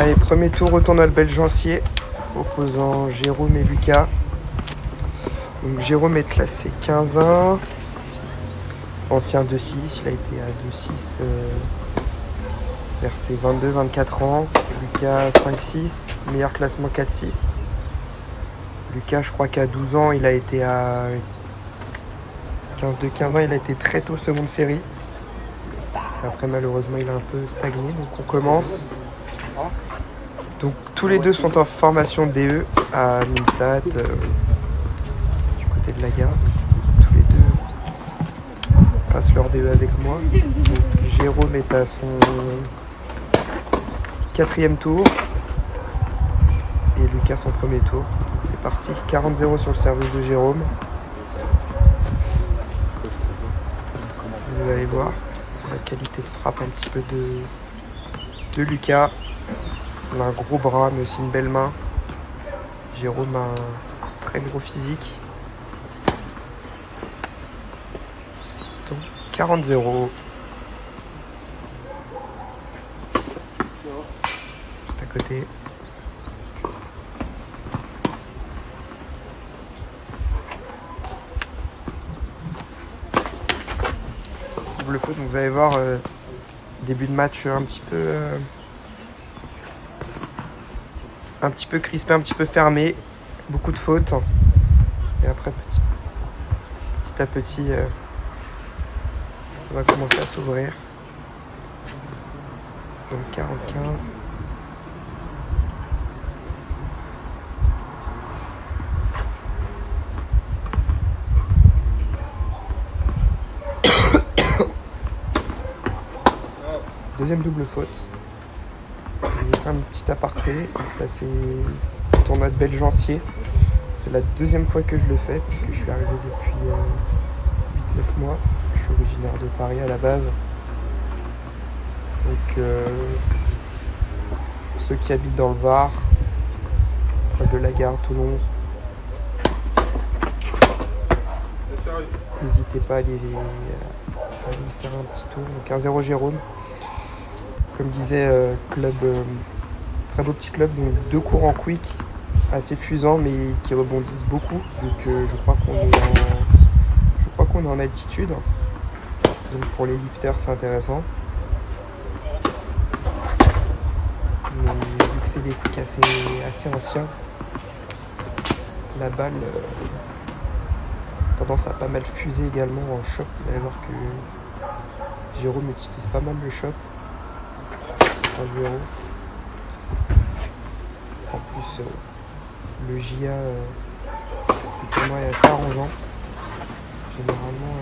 Allez, premier tour au tournoi de Belgeancier, opposant Jérôme et Lucas. Donc Jérôme est classé 15-1, ancien 2-6, il a été à 2-6 vers ses 22-24 ans. Lucas 5-6, meilleur classement 4-6. Lucas, je crois qu'à 12 ans, il a été à 15 ans, il a été très tôt seconde série. Après, malheureusement, il a un peu stagné, donc on commence. Donc tous les deux sont en formation DE à Minsat, du côté de la gare. Tous les deux passent leur DE avec moi. Donc, Jérôme est à son 4e tour et Lucas son premier tour. Donc c'est parti, 40-0 sur le service de Jérôme. Vous allez voir la qualité de frappe un petit peu de Lucas. Il a un gros bras mais aussi une belle main. Jérôme a un très gros physique. Donc 40-0. Juste à côté. Double faute, donc vous allez voir début de match un petit peu crispé, un petit peu fermé, beaucoup de fautes. Et après petit à petit ça va commencer à s'ouvrir. Donc 40-15. Deuxième double faute. Je vais faire une petite aparté. Donc là c'est le tournoi de Belgeancier. C'est la deuxième fois que je le fais parce que je suis arrivé depuis 8-9 mois. Je suis originaire de Paris à la base. Donc pour ceux qui habitent dans le Var, proche de la gare Toulon, n'hésitez pas à aller faire un petit tour. Donc 1-0 Jérôme. Comme disait, club, très beau petit club, donc 2 cours en quick, assez fusants mais qui rebondissent beaucoup, vu que je crois qu'on est en altitude. Donc pour les lifters c'est intéressant. Mais vu que c'est des quicks assez anciens, la balle tendance à pas mal fuser également en chop. Vous allez voir que Jérôme utilise pas mal le chop. 1-0. En plus, le JA du tournoi est assez arrangeant. Généralement,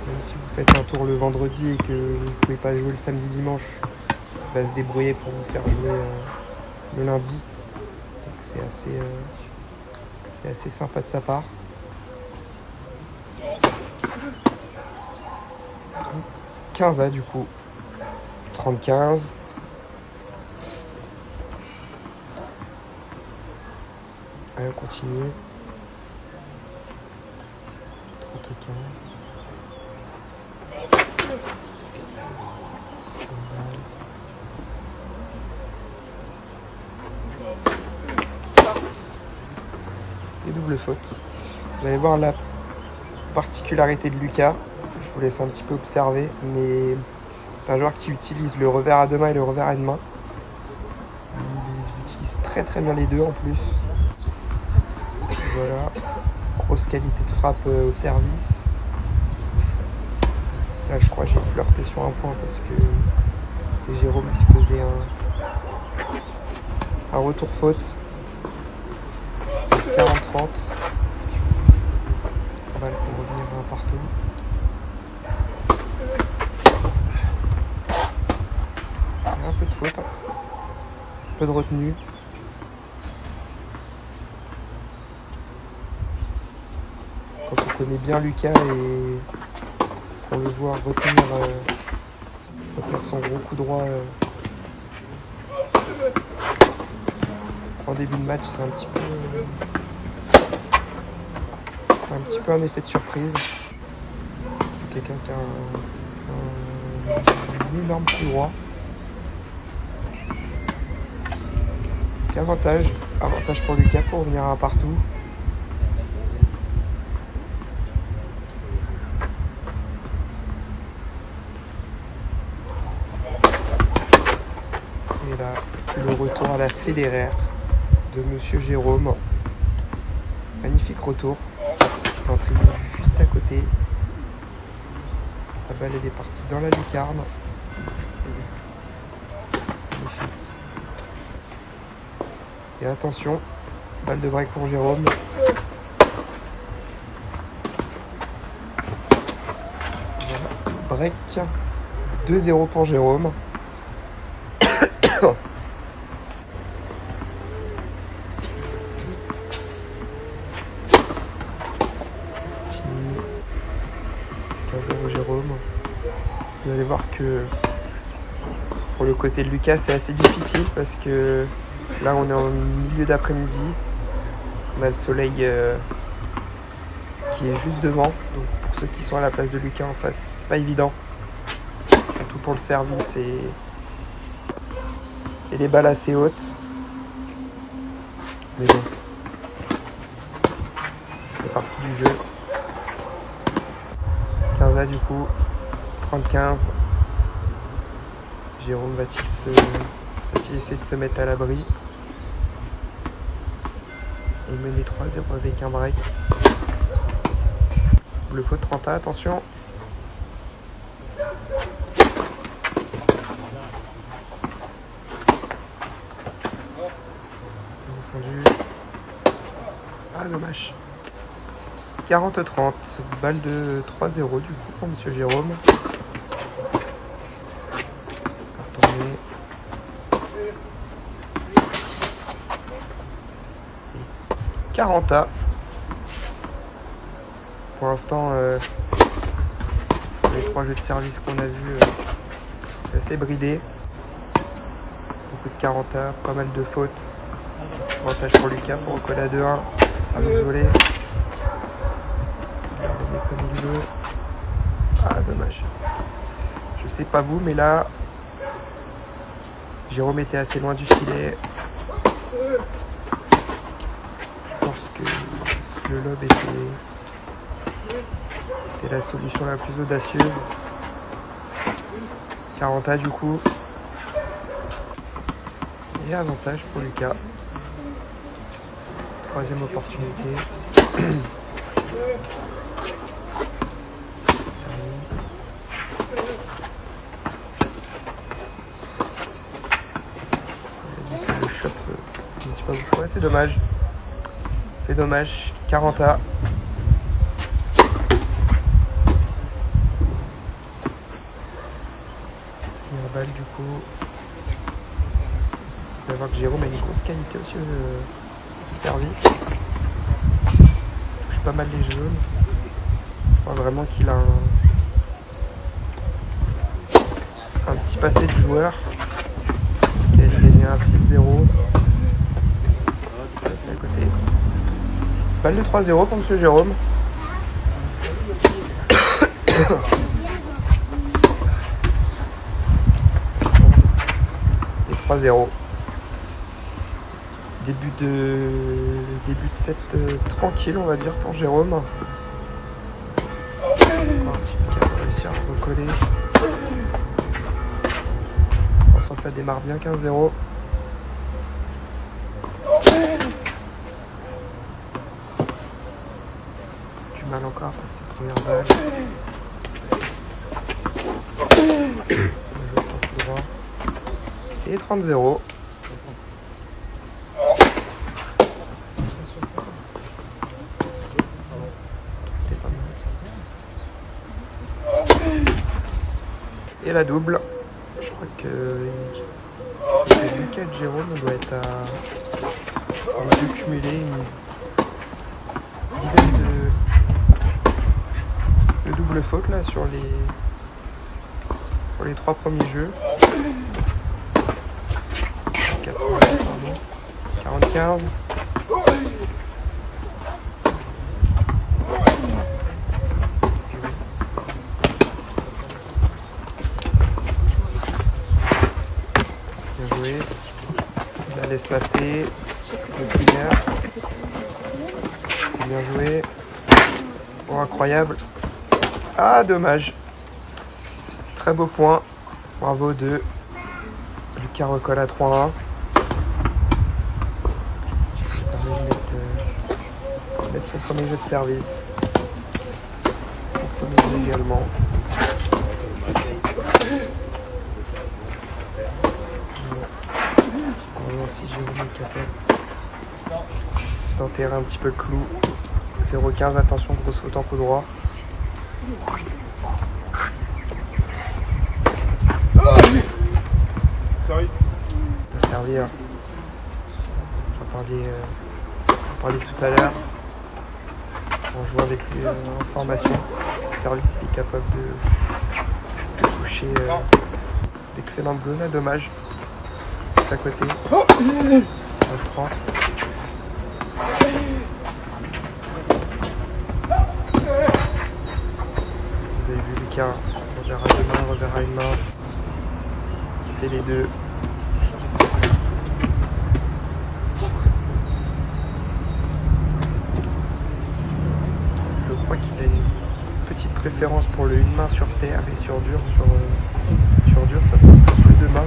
même si vous faites un tour le vendredi et que vous ne pouvez pas jouer le samedi-dimanche, il va se débrouiller pour vous faire jouer le lundi. Donc c'est assez sympa de sa part. Donc, 15A du coup. 30-15. Allez, on continue. 30-15. Et double faute. Vous allez voir la particularité de Lucas. Je vous laisse un petit peu observer, mais c'est un joueur qui utilise le revers à deux mains et le revers à une main. Il utilise très très bien les deux en plus. Voilà. Grosse qualité de frappe au service. Là je crois que j'ai flirté sur un point parce que c'était Jérôme qui faisait un retour faute. 40-30. Balle pour revenir à un partout. Un peu de faute, un peu de retenue. Quand on connaît bien Lucas et qu'on le voit retenir son gros coup droit en début de match, c'est un petit peu un effet de surprise. C'est quelqu'un qui a un énorme coup droit. Donc avantage pour Lucas pour revenir à un partout. Et là, le retour à la Federer de Monsieur Jérôme. Magnifique retour. En tribune juste à côté. La balle elle est partie dans la lucarne. Magnifique. Et attention, balle de break pour Jérôme. Voilà. Break. 2-0 pour Jérôme. 1-0 Jérôme. Vous allez voir que pour le côté de Lucas, c'est assez difficile parce que là, on est en milieu d'après-midi. On a le soleil qui est juste devant. Donc pour ceux qui sont à la place de Lucas en face, c'est pas évident. Surtout pour le service et les balles assez hautes. Mais bon, ça fait partie du jeu. 15A du coup, 30-15. Jérôme va-t-il essayer de se mettre à l'abri et mener 3-0 avec un break. Le faute 30A, attention. Défendu. Ah, dommage. 40-30, balle de 3-0 du coup pour Monsieur Jérôme. Retourner. 40A. Pour l'instant, les 3 jeux de service qu'on a vus, assez bridés. Beaucoup de 40A, pas mal de fautes. Avantage pour Lucas pour recoller à 2-1. Service volé. Comme il veut. Ah, dommage. Je sais pas vous, mais là, Jérôme était assez loin du filet. Je pense que le lob était la solution la plus audacieuse. 40A du coup. Et avantage pour Lucas. 3e opportunité. Le shop ne dit pas beaucoup. Ouais, c'est dommage. C'est dommage. 40A. Première balle du coup. On va voir que Jérôme a une grosse qualité aussi au service. Il touche pas mal les jaunes. Je crois vraiment qu'il a un petit passé de joueur. Il a gagné un 6-0. C'est à côté. Balle de 3-0 pour Monsieur Jérôme. Et 3-0. Début de set tranquille, on va dire, pour Jérôme. On va voir si Lucas va réussir à recoller. Pourtant, ça démarre bien 15-0. Du mal encore à passer cette première balle. On va jouer sans coup droit. Et 30-0. Et la double. Je crois que Lucas et Jérôme, on doit être à... On a dû cumuler une dizaine de doubles fautes là sur les 3 premiers jeux. 40-15. laisse passer. Le trigger. C'est bien joué. Oh, incroyable. Ah, dommage. Très beau point. Bravo aux deux. Lucas recolle à 3-1. Il permet de mettre son premier jeu de service. Son premier jeu également. On va voir si Jérôme est capable d'enterrer un petit peu le clou. 0-15, attention, grosse faute en coup droit. Il va servir. J'en parlais tout à l'heure. On joue avec lui en formation. Le service, il est capable de toucher d'excellentes zones. Dommage. Juste à côté. 15-30. Vous avez vu Lucas, revers à deux mains, revers à une main. Il fait les deux. Je crois qu'il a une petite préférence pour le une main sur terre et sur dur. Sur dur, ça sera plus le deux mains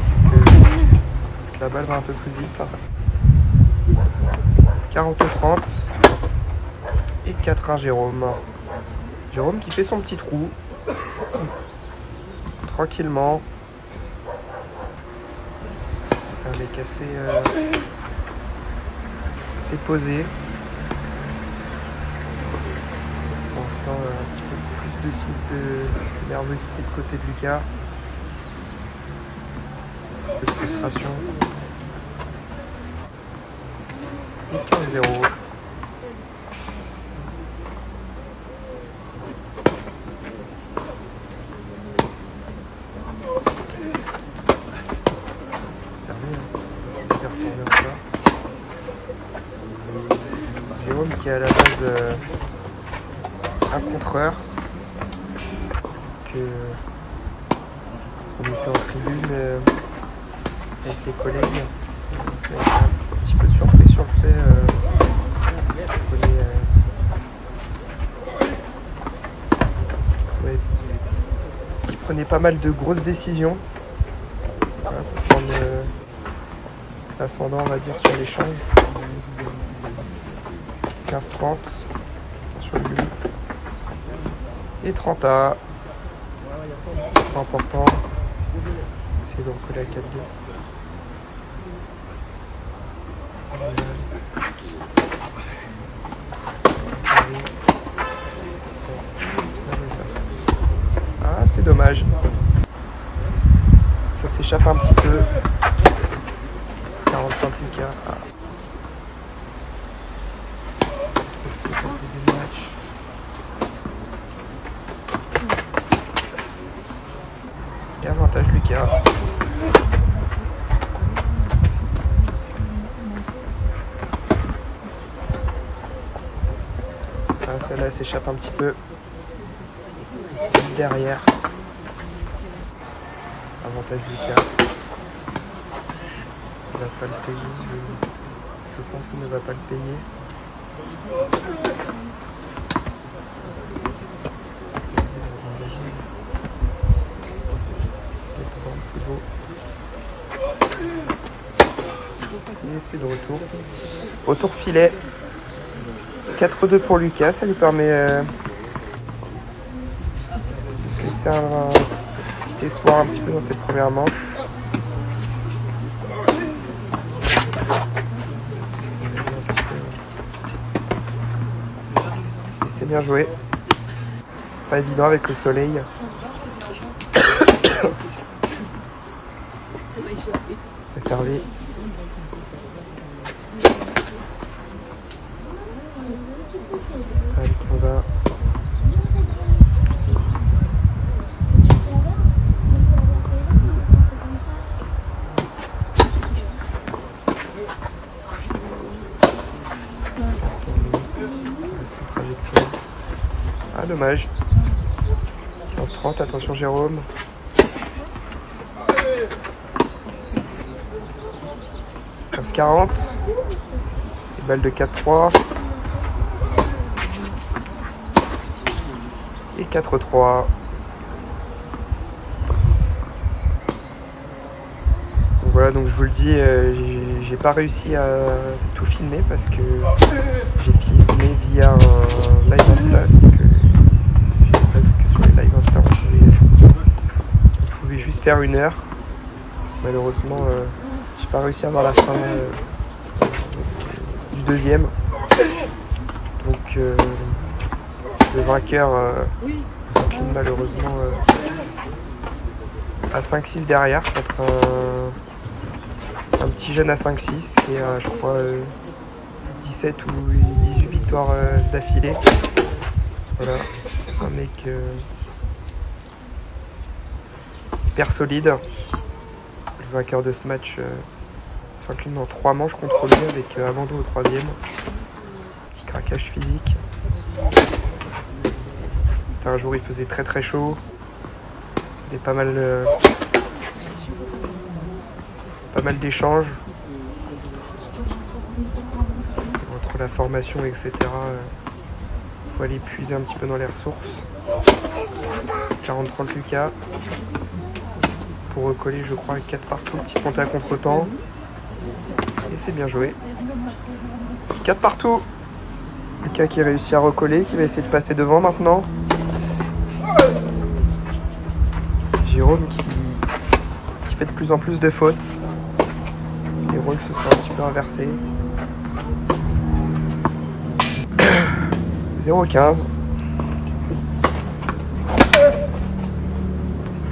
que la balle va un peu plus vite. 40-30 et 4-1 Jérôme. Jérôme qui fait son petit trou. Tranquillement. C'est un mec assez posé. Pour l'instant, un petit peu plus de signes de nervosité de côté de Lucas. Un peu de frustration. Et 15-0. Jérôme qui est à la base un contreur. On était en tribune avec les collègues. On a un petit peu de surprise sur le fait qu'il prenait pas mal de grosses décisions. Voilà, pour prendre l'ascendant, on va dire, sur l'échange. 15-30. Attention lui. Et 30A. Pas important. Essayer de recoller à 4-2. Ah, c'est dommage. Ça s'échappe un petit peu. 40 points de Lucas. Ah. Et avantage Lucas. Ah, celle-là s'échappe un petit peu. Juste derrière. Avantage Lucas. Il va pas le payer. Je pense qu'il ne va pas le payer. C'est beau. Et c'est de retour. Retour filet. 4-2 pour Lucas. Ça lui permet de se laisser un petit espoir un petit peu dans cette première manche. Et c'est bien joué. Pas évident avec le soleil. C'est servi. Allez, 15 heures. Ah, dommage. 15-30, attention Jérôme. 15-40. Balle de 4-3. Et 4-3. Donc voilà, donc je vous le dis, j'ai pas réussi à tout filmer parce que j'ai filmé via un live Insta. Donc j'ai pas vu que sur les lives Insta on pouvait juste faire 1 heure. Malheureusement, j'ai pas réussi à voir la fin du deuxième. Donc le vainqueur s'incline malheureusement à 5-6 derrière contre un petit jeune à 5-6 qui est à, je crois, 17 ou 18 victoires d'affilée. Voilà, un mec hyper solide. Le vainqueur de ce match s'incline en 3 manches contre lui avec Amando au 3e. Petit craquage physique. C'était un jour où il faisait très très chaud. Il y avait pas mal d'échanges. Entre la formation, etc. Il faut aller puiser un petit peu dans les ressources. 40-30 Lucas. Pour recoller, je crois, 4 partout. Petite montée à contre-temps. Et c'est bien joué. 4 partout. Lucas qui réussit à recoller, qui va essayer de passer devant maintenant. Jérôme qui fait de plus en plus de fautes. Les rôles se sont un petit peu inversés. 0-15.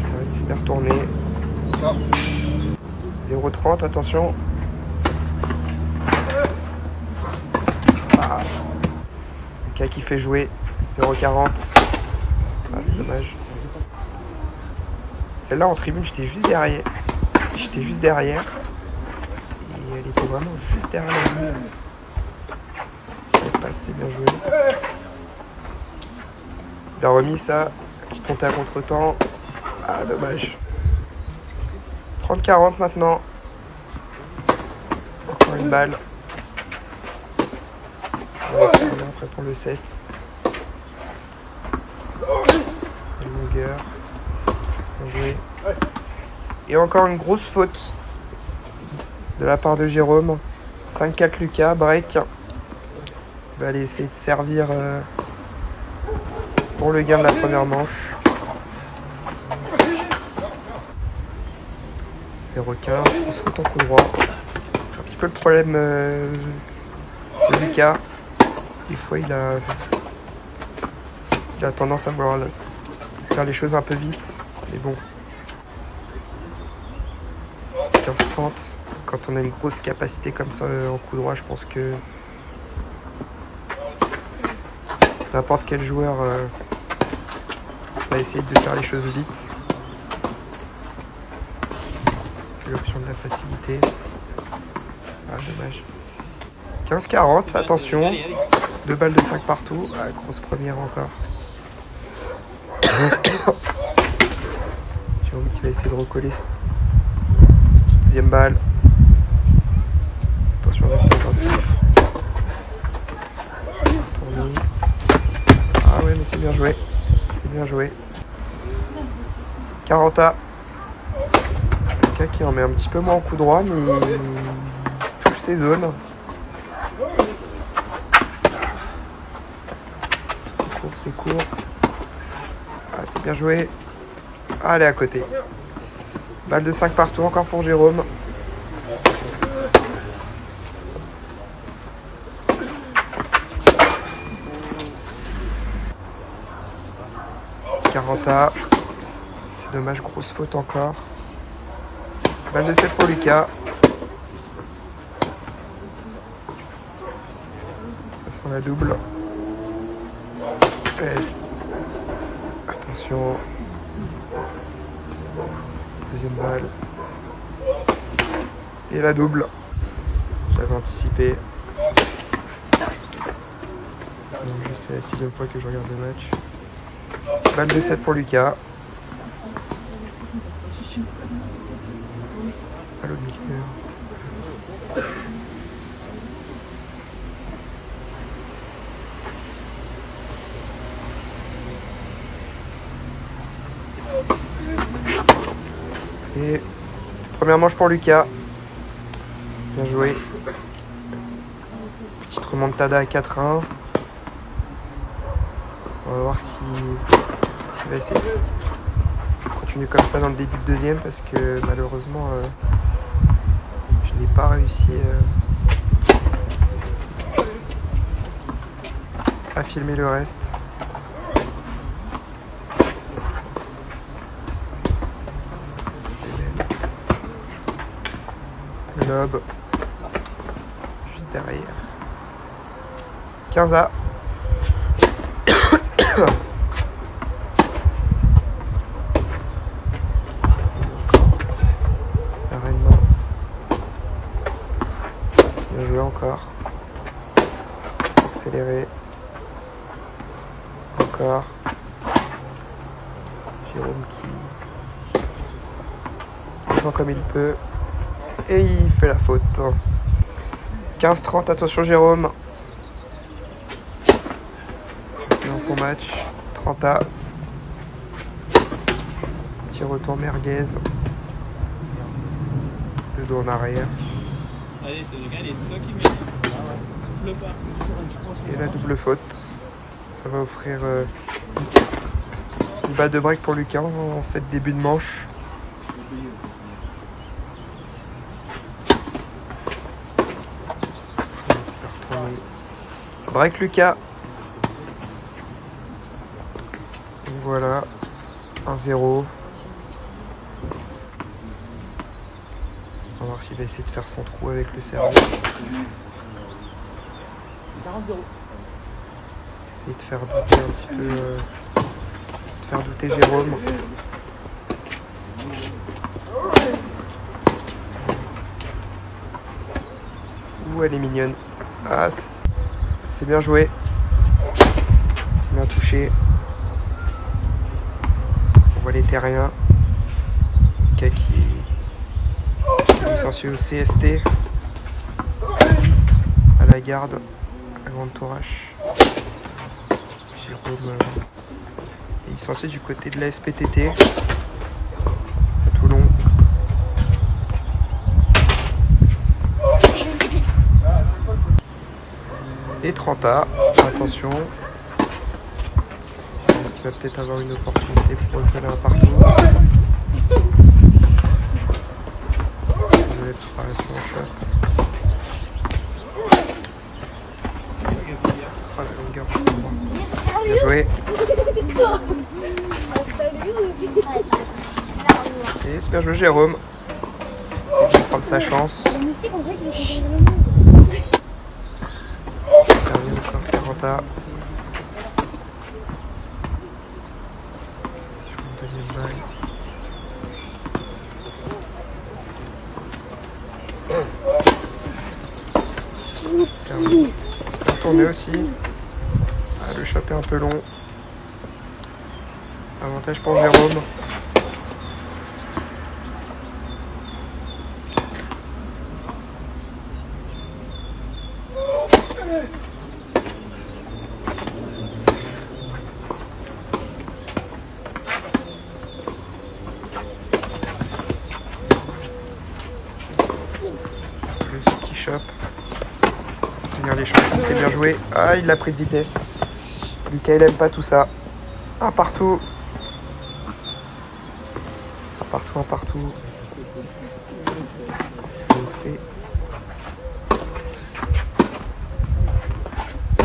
Service hyper retourné. 0-30, attention. Ah. Lucas qui fait jouer. 0-40. Ah, c'est dommage. Celle-là en tribune, j'étais juste derrière. Et elle était vraiment juste derrière la ligne. Si elle passe, c'est bien joué. Il a remis ça. Petite montée à contre-temps. Ah, dommage. 30-40 maintenant. Encore une balle. On va se prendre après pour le 7. Une longueur. C'est bien joué. Et encore une grosse faute de la part de Jérôme. 5-4 Lucas, break. Il va aller essayer de servir pour le gain de la première manche. 0-15, grosse faute en coup droit. C'est un petit peu le problème de Lucas. Des fois il a tendance à vouloir faire les choses un peu vite. Mais bon. 15-30. Quand on a une grosse capacité comme ça en coup droit, je pense que n'importe quel joueur va essayer de faire les choses vite. C'est l'option de la facilité. Ah, dommage. 15-40, attention. 2 balles de 5 partout. Ah, grosse première encore. Jérôme qui va essayer de recoller. Deuxième balle. Attention, reste attentif. Tourner. Ah ouais, mais c'est bien joué. C'est bien joué. 40A. Lucas qui en met un petit peu moins en coup droit, mais il touche ses zones. C'est court. Ah, c'est bien joué. Ah, elle est à côté. Balle de 5 partout encore pour Jérôme. A. C'est dommage, grosse faute encore. Balle de 7 pour Lucas. Ça sent la double. Et... attention. Deuxième balle. Et la double. J'avais anticipé. Donc, c'est la 6e fois que je regarde le match. Balle de 7 pour Lucas. Balle au milieu. Et première manche pour Lucas. Bien joué. Petite remontada à 4-1. On va voir s'il va essayer de continuer comme ça dans le début de deuxième parce que malheureusement je n'ai pas réussi à filmer le reste. Le lob juste derrière. 15A. Arrêtement. Bien joué encore. Accéléré. Encore. Jérôme qui défend comme il peut. Et il fait la faute. 15-30, attention Jérôme. Dans son match. 30A. Petit retour merguez. Le dos en arrière. Allez, c'est toi qui mets. Souffle pas. Et la double faute. Ça va offrir une balle de break pour Lucas en cette début de manche. Break Lucas. Donc voilà. 1-0. On va voir s'il va essayer de faire son trou avec le service. Essayer de faire douter un petit peu. De faire douter Jérôme. Ouh, elle est mignonne. Ah, c'est bien joué. C'est bien touché. On voit les terriens. Lucas qui est licencié au CST. À la garde. À Grande Tourache. Jérôme est licencié du côté de la SPTT. À Toulon. Et 30A, attention. Il va peut-être avoir une opportunité pour recoller un partout. Désolé de séparation en choc. Oh la longueur. Bien joué. Et c'est bien joué Jérôme. Il va prendre sa chance. Servi encore 40A. Sur une deuxième balle. Servi. C'est bien tourné aussi. Ah, le shot est un peu long. Avantage pour Jérôme. Le petit shop. Tenir les champions, c'est bien joué. Ah, il l'a pris de vitesse. Lucas, il aime pas tout ça. Un partout. Un partout, un partout. Ça nous fait.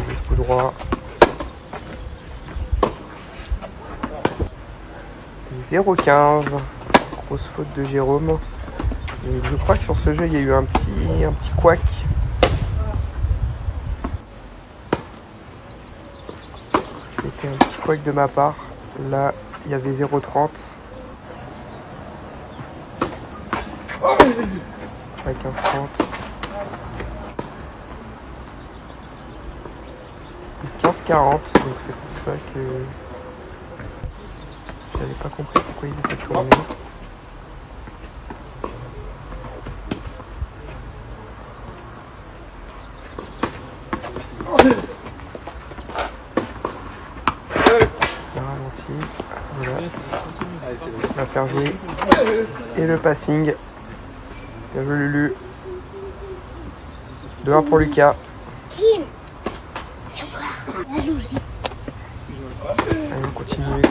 Jusqu'au droit. Et 0-15. Grosse faute de Jérôme. Donc je crois que sur ce jeu, il y a eu un petit couac. C'était un petit couac de ma part. Là, il y avait 0-30. Ouais, 15-30. Et 15-40. Donc c'est pour ça que j'avais pas compris pourquoi ils étaient tournés. Le ralenti. Voilà. La faire jouer. Et le passing. Bien joué Lulu. 2-1 pour Lucas. Allez, on continue.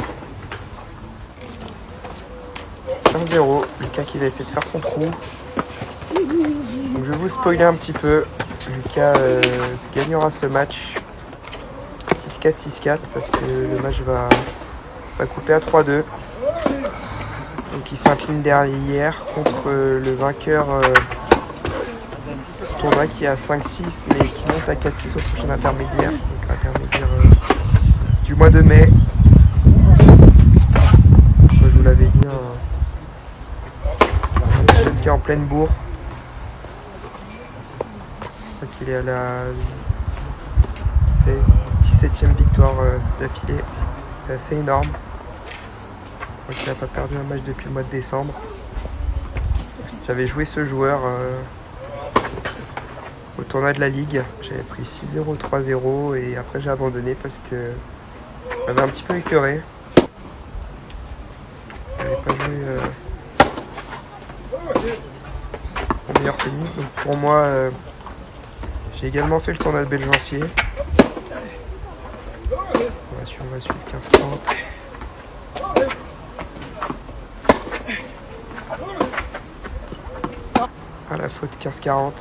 15-0. Lucas qui va essayer de faire son trou. Donc, je vais vous spoiler un petit peu. Lucas gagnera ce match 6-4, 6-4 parce que le match va couper à 3-2. Donc il s'incline derrière contre le vainqueur du tournoi qui est à 5-6 mais qui monte à 4-6 au prochain intermédiaire. Donc l'intermédiaire du mois de mai. Je vous l'avais dit, un petit jeune qui est en pleine bourre. Je crois qu'il est à la 17e victoire d'affilée. C'est assez énorme. Je crois qu'il n'a pas perdu un match depuis le mois de décembre. J'avais joué ce joueur au tournoi de la Ligue. J'avais pris 6-0, 3-0 et après j'ai abandonné parce que j'avais un petit peu écœuré. Je n'avais pas joué au meilleur tennis. Donc pour moi, j'ai également fait le tournoi de Belgencier. On va suivre 15-30. À la faute 15-40.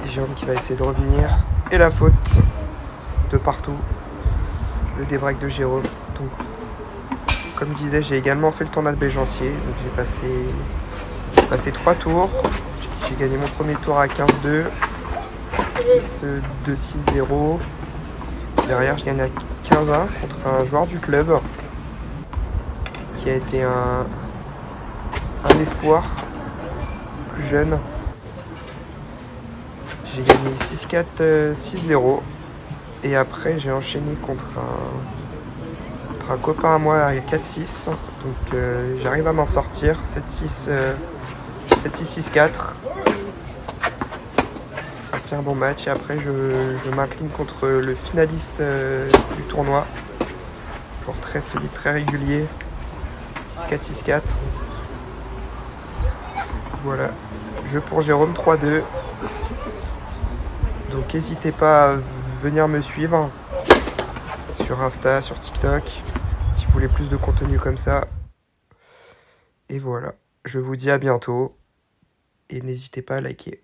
Et Jérôme qui va essayer de revenir. Et la faute de partout. Le débreak de Jérôme. Donc, comme je disais, j'ai également fait le tournoi de Belgencier. Donc j'ai passé 3 tours. J'ai gagné mon premier tour à 15-2. 6-2, 6-0. Derrière, je gagne à 15-1 contre un joueur du club qui a été un espoir plus jeune. J'ai gagné 6-4, 6-0. Et après, j'ai enchaîné contre un copain à moi à 4-6. Donc, j'arrive à m'en sortir. 7-6, 6-4. Sorti un bon match. Et après, je m'incline contre le finaliste du tournoi. Genre très solide, très régulier. 6-4, 6-4. Voilà. Jeu pour Jérôme 3-2. Donc n'hésitez pas à venir me suivre sur Insta, sur TikTok, si vous voulez plus de contenu comme ça. Et voilà. Je vous dis à bientôt. Et n'hésitez pas à liker.